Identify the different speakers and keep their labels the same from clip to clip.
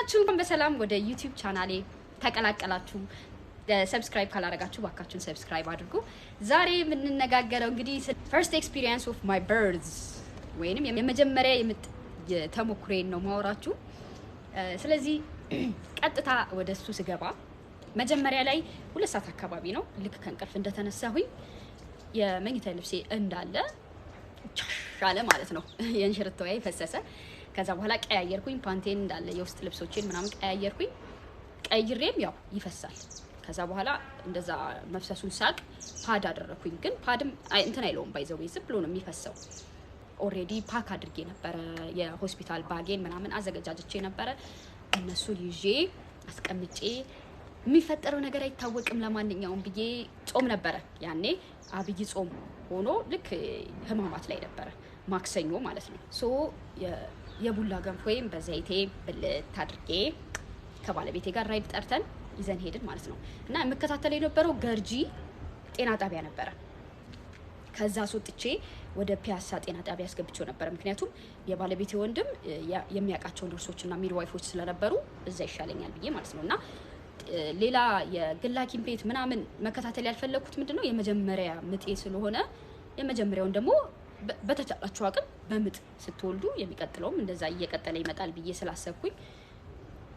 Speaker 1: ናችሁ? በሰላም ወደ ዩቲዩብ ቻናሌ ተቀላቀላችሁ። ሰብስክራይብ ካላረጋችሁ ባካችሁን ሰብስክራይብ አድርጉ። ዛሬ የምንነጋገረው እንግዲህ first experience of my birds ወይንም የመጀመሪያ የተሞክሬን ነው ማወራችሁ። ስለዚህ ቀጥታ ወደሱ ስገባ መጀመሪያ ላይ 2 ሰዓት አካባቢ ነው ልክ ከእንቅልፍ እንደተነሳሁኝ የመኝታ ልብሴ እንዳለ ቻለ ማለት ነው። የእንሽርተዋይ ፈሰሰ። ከዛ በኋላ ቀያየርኩኝ ፓንቴን እንዳለ የውስጥ ልብሶችን ምናምን ቀያየርኩኝ። ቀይሬም ያው ይፈሳል። ከዛ በኋላ እንደዛ መፍሰሱን ሳቅ ፓድ አደረኩኝ። ግን ፓድም እንትን አይለውም ባይዘው ዝም ብሎ ነው የሚፈሰው። ኦሬዲ ፓክ አድርጌ ነበር የሆስፒታል ባጌን ምናምን አዘጋጃጅቼ ነበር። እነሱን ይዤ አስቀምጬ የሚፈጠረው ነገር አይታወቅም ለማንኛውም ብዬ ጾም ነበር ያኔ አብይ ጾም ሆኖ ልክ ህማማት ላይ ነበር ማክሰኞ ማለት ነው። ሶ የቡላ ገንፎዬም በዘይቴ ብልት አድርጌ ከባለቤቴ ጋር ራይድ ጠርተን ይዘን ሄድን ማለት ነው። እና የምከታተል የነበረው ገርጂ ጤና ጣቢያ ነበር። ከዛ ሶጥቼ ወደ ፒያሳ ጤና ጣቢያ አስገብቼው ነበር። ምክንያቱም የባለቤቴ ወንድም የሚያውቃቸው ነርሶችና ሚድዋይፎች ስለነበሩ እዛ ይሻለኛል ብዬ ማለት ነው። እና ሌላ የግል ሐኪም ቤት ምናምን መከታተል ያልፈለኩት ምንድነው የመጀመሪያ ምጤ ስለሆነ የመጀመሪያውን ደግሞ በተቻላችሁ አቅም በምጥ ስትወልዱ የሚቀጥለውም እንደዛ እየቀጠለ ይመጣል ብዬ ስላሰብኩኝ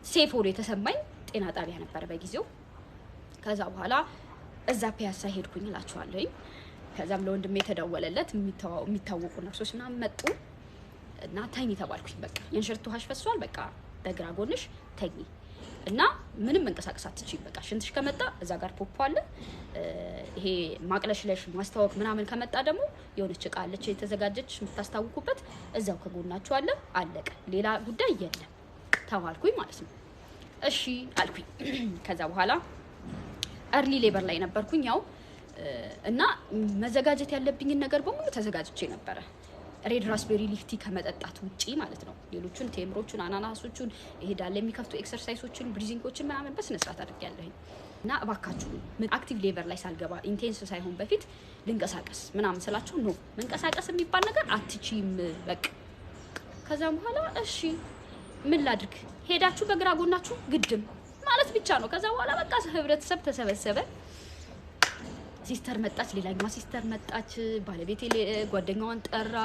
Speaker 1: ሴፍ ሆኖ የተሰማኝ ጤና ጣቢያ ነበር በጊዜው። ከዛ በኋላ እዛ ፒያሳ ሄድኩኝ እላችኋለሁ። ከዛም ለወንድሜ ተደወለለት። የሚታወቁ ነርሶች ምናምን መጡ እና ተኝ ተባልኩኝ። በቃ የእንሽርት ውሃሽ ፈሷል፣ በቃ በግራ ጎንሽ ተኝ እና ምንም መንቀሳቀስ አትችይም። በቃ ሽንትሽ ከመጣ እዛ ጋር ፖፖ አለ። ይሄ ማቅለሽለሽ ማስታወክ ምናምን ከመጣ ደግሞ የሆነች ዕቃ አለች የተዘጋጀች የምታስታውቁበት እዛው ከጎናችሁ አለ። አለቀ፣ ሌላ ጉዳይ የለም ተባልኩኝ ማለት ነው። እሺ አልኩኝ። ከዛ በኋላ አርሊ ሌበር ላይ ነበርኩኝ ያው እና መዘጋጀት ያለብኝን ነገር በሙሉ ተዘጋጅቼ ነበረ። ሬድ ራስቤሪ ሊፍቲ ከመጠጣት ውጪ ማለት ነው። ሌሎቹን ቴምሮቹን፣ አናናሶቹን፣ ይሄዳል የሚከፍቱ ኤክሰርሳይሶችን፣ ብሪዚንጎችን ምናምን በስነ ስርዓት አድርጌያለሁ። እና እባካችሁ አክቲቭ ሌበር ላይ ሳልገባ ኢንቴንስ ሳይሆን በፊት ልንቀሳቀስ ምናምን ስላችሁ ነው መንቀሳቀስ የሚባል ነገር አትችይም በቃ። ከዛ በኋላ እሺ ምን ላድርግ ሄዳችሁ በግራ ጎናችሁ ግድም ማለት ብቻ ነው። ከዛ በኋላ በቃ ህብረተሰብ ተሰበሰበ። ሲስተር መጣች፣ ሌላኛዋ ሲስተር መጣች፣ ባለቤቴ ጓደኛዋን ጠራ፣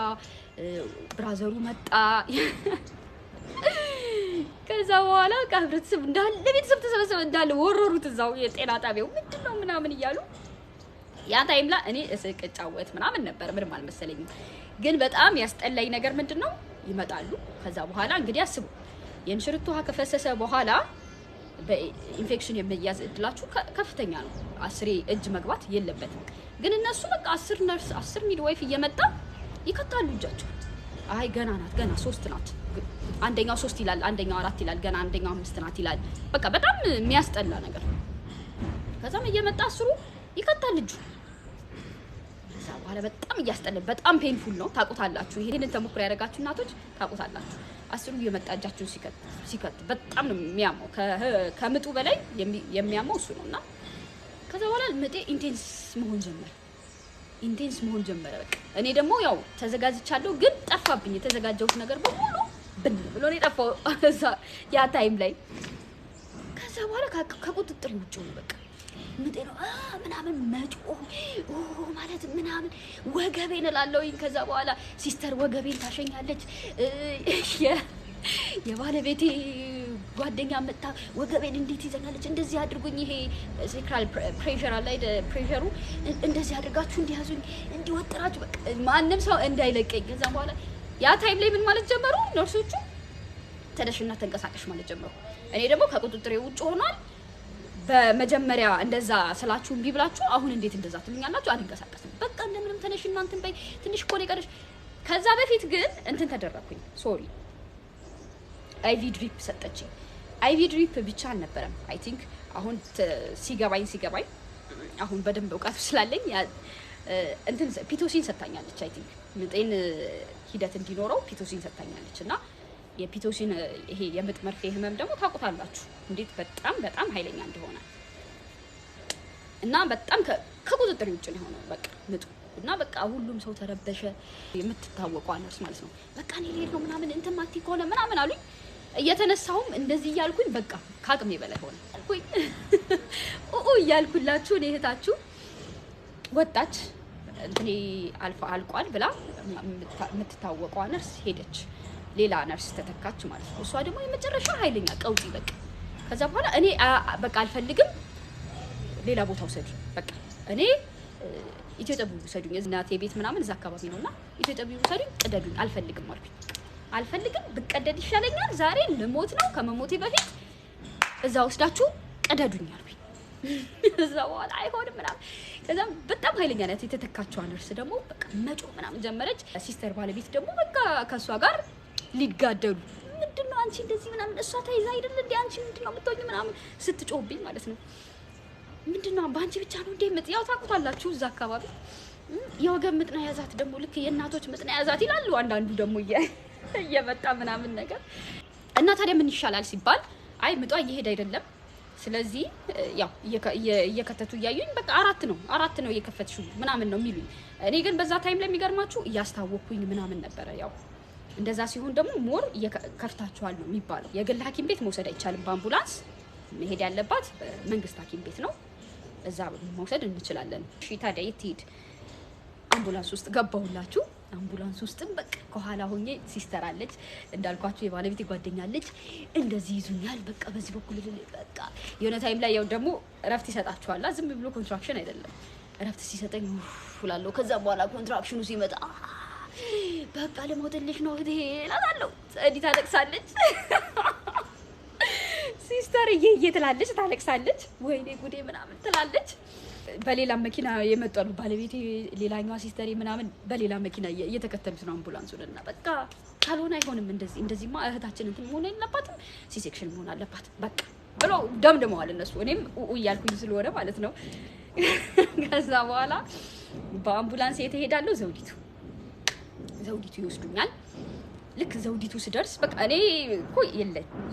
Speaker 1: ብራዘሩ መጣ። ከዛ በኋላ ህብረተሰብ እንዳለ ቤተሰብ ተሰበሰበ፣ እንዳለ ወረሩት እዛው የጤና ጣቢያው ምንድነው ምናምን እያሉ። ያ ታይም ላይ እኔ እስቅ ጫወት ምናምን ነበር፣ ምንም አልመሰለኝም። ግን በጣም ያስጠላኝ ነገር ምንድነው ይመጣሉ። ከዛ በኋላ እንግዲህ አስቡ የእንሽርት ውሃ ከፈሰሰ በኋላ በኢንፌክሽን የሚያዝ እድላችሁ ከፍተኛ ነው። 10 እጅ መግባት የለበትም። ግን እነሱ በቃ 10 ነርስ 10 ሚድዋይፍ እየመጣ ይከታሉ እጃቸው። አይ ገና ናት፣ ገና 3 ናት፣ አንደኛው 3 ይላል፣ አንደኛው 4 ይላል፣ ገና አንደኛው 5 ናት ይላል። በቃ በጣም የሚያስጠላ ነገር። ከዛም እየመጣ 10 ይከታል እጁ። ከዛ በኋላ በጣም እያስጠላ በጣም ፔንፉል ነው። ታውቁታላችሁ፣ ይሄንን ተሞክሮ ያደረጋችሁ እናቶች ታውቁታላችሁ። 10 እየመጣ እጃችሁን ሲከት በጣም ነው የሚያመው። ከምጡ በላይ የሚያመው እሱ ነውና ከዛ በኋላ ምጤ ኢንቴንስ መሆን ጀመረ። በቃ እኔ ደግሞ ያው ተዘጋጅቻለሁ፣ ግን ጠፋብኝ። የተዘጋጀሁት ነገር በሙሉ ብን ብሎ ነው የጠፋው እዛ ያ ታይም ላይ። ከዛ በኋላ ከቁጥጥር ውጭ ነው በቃ ምጤ ነው ምናምን መጮህ ማለት ምናምን ወገቤን እላለሁኝ። ከዛ በኋላ ሲስተር ወገቤን ታሸኛለች። የባለቤቴ ጓደኛ መጣ ወገቤን እንዴት ይዘኛለች፣ እንደዚህ አድርጉኝ፣ ይሄ ሴክራል ፕሬሸር አለ ፕሬሸሩ እንደዚህ አድርጋችሁ እንዲያዙኝ እንዲወጥራችሁ በቃ ማንም ሰው እንዳይለቀኝ። ከዛ በኋላ ያ ታይም ላይ ምን ማለት ጀመሩ ነርሶቹ፣ ተደሽና ተንቀሳቀሽ ማለት ጀመሩ። እኔ ደግሞ ከቁጥጥሬ ውጭ ሆኗል። በመጀመሪያ እንደዛ ስላችሁ እምቢ ብላችሁ አሁን እንዴት እንደዛ ትሉኛላችሁ? አልንቀሳቀስም በቃ እንደምንም ተነሽና እንትን በይ ትንሽ እኮ ነው የቀረሽ። ከዛ በፊት ግን እንትን ተደረኩኝ። ሶሪ አይቪ ድሪፕ ሰጠችኝ። አይቪ ድሪፕ ብቻ አልነበረም። አይ ቲንክ አሁን ሲገባኝ አሁን በደንብ እውቀቱ ስላለኝ እንትን ፒቶሲን ሰጣኛለች። አይ ቲንክ ምጤን ሂደት እንዲኖረው ፒቶሲን ሰጣኛለች። እና የፒቶሲን ይሄ የምጥ መርፌ ህመም ደግሞ ታውቁታላችሁ እንዴት በጣም ኃይለኛ እንደሆነ። እና በጣም ከቁጥጥር ውጭ ነው የሆነው በቃ ምጡ። እና በቃ ሁሉም ሰው ተረበሸ። የምትታወቀው ነርስ ማለት ነው በቃ እኔ ልሄድ ነው ምናምን እንትን ማቲ ከሆነ ምናምን አሉኝ። እየተነሳውም እንደዚህ ያልኩኝ በቃ ካቅሜ በላይ ሆነ አልኩኝ ያልኩላችሁ እህታችሁ ወጣች እንትኔ አልቋል ብላ የምትታወቀው ነርስ ሄደች ሌላ ነርስ ተተካች ማለት ነው እሷ ደግሞ የመጨረሻ ኃይለኛ ቀውጢ በቃ ከዛ በኋላ እኔ በቃ አልፈልግም ሌላ ቦታ ወሰዱ በቃ እኔ ኢትዮጵያ ወሰዱኝ እናቴ ቤት ምናምን እዛ አካባቢ ነውና ኢትዮጵያ ወሰዱኝ ቀደዱኝ አልፈልግም ብቀደድ ይሻለኛል ዛሬ ልሞት ነው ከመሞቴ በፊት እዛ ወስዳችሁ ቀደዱኝ አልኩኝ እዛ በኋላ አይሆንም ምናምን ከዛም በጣም ኃይለኛ ናት የተተካችው ነርስ ደግሞ በቃ መጮ ምናምን ጀመረች ሲስተር ባለቤት ደግሞ በቃ ከሷ ጋር ሊጋደሉ ምንድነው አንቺ እንደዚህ ምናምን እሷ ተይዛ አይደል እንዴ አንቺ ምንድነው የምትሆኝ ምናምን ስትጮህብኝ ማለት ነው ምንድነው ባንቺ ብቻ ነው እንዴ ምጥ ያው ታውቁታላችሁ እዛ አካባቢ የወገብ ምጥ ነው ያዛት ደግሞ ልክ የእናቶች ምጥ ነው ያዛት ይላሉ አንዳንዱ ደግሞ እየመጣ ምናምን ነገር እና ታዲያ ምን ይሻላል ሲባል አይ ምጧ እየሄደ አይደለም ስለዚህ ያው እየከተቱ እያዩኝ በቃ አራት ነው እየከፈትሽው ምናምን ነው የሚሉኝ እኔ ግን በዛ ታይም ላይ የሚገርማችሁ እያስታወኩኝ ምናምን ነበር ያው እንደዛ ሲሆን ደግሞ ሞር ከፍታችኋል ነው የሚባለው የግል ሐኪም ቤት መውሰድ አይቻልም በአምቡላንስ መሄድ ያለባት መንግስት ሐኪም ቤት ነው እዛ መውሰድ እንችላለን እሺ ታዲያ የትሄድ አምቡላንስ ውስጥ ገባሁላችሁ አምቡላንስ ውስጥም በቃ ከኋላ ሆኜ ሲስተር አለች እንዳልኳችሁ የባለቤት ጓደኛለች እንደዚህ ይዙኛል በቃ በዚህ በኩል በቃ የሆነ ታይም ላይ ያው ደግሞ እረፍት ይሰጣችኋል ዝም ብሎ ኮንትራክሽን አይደለም እረፍት ሲሰጠኝ ፍላለው ከዛ በኋላ ኮንትራክሽኑ ሲመጣ በቃ ለሞተልሽ ነው እህቴ እላታለሁ ጸዲ ታለቅሳለች ሲስተር እየትላለች ታለቅሳለች ወይኔ ጉዴ ምናምን ትላለች በሌላ መኪና የመጣሉ ባለቤቴ ሌላኛዋ ሲስተር ምናምን በሌላ መኪና እየተከተሉት ነው አምቡላንሱንና በቃ ካልሆነ አይሆንም እንደዚህማ እህታችን እንትን መሆን የለባትም ሲሴክሽን መሆን አለባት በቃ ብሎ ደምደመዋል እነሱ እኔም ያልኩኝ ስለሆነ ማለት ነው ከዛ በኋላ በአምቡላንስ የተሄዳለው ዘውዲቱ ይወስዱኛል ልክ ዘውዲቱ ስደርስ በቃ እኔ እኮ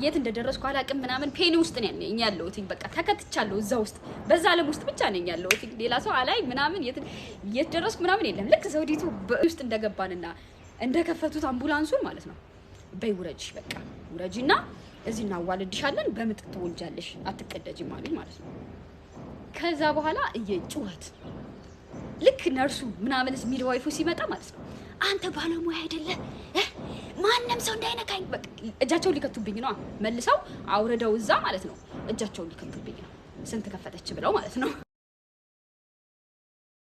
Speaker 1: የት እንደደረስኩ አላቅም ምናምን ፔኒ ውስጥ ነኝ ያለሁት በቃ ተከትቻለሁ እዛ ውስጥ በዛ ዓለም ውስጥ ብቻ ነኝ ያለሁት ሌላ ሰው አላይ ምናምን የት ደረስኩ ምናምን የለም ልክ ዘውዲቱ ውስጥ እንደገባንና እንደከፈቱት አምቡላንሱን ማለት ነው በይ ውረጂ በቃ ውረጂና እዚህ እናዋልድሻለን በምጥ ትወልጃለሽ አትቀደጂም ማለት ነው ከዛ በኋላ እየጩኸት ልክ ነርሱ ምናምንስ ሚድዋይፉ ሲመጣ ማለት ነው አንተ ባለሙያ አይደለ ማንንም ሰው እንዳይነካኝ በቃ እጃቸው ሊከቱብኝ ነው መልሰው አውርደው እዛ ማለት ነው እጃቸው ሊከቱብኝ ነው ስንት ከፈተች ብለው ማለት ነው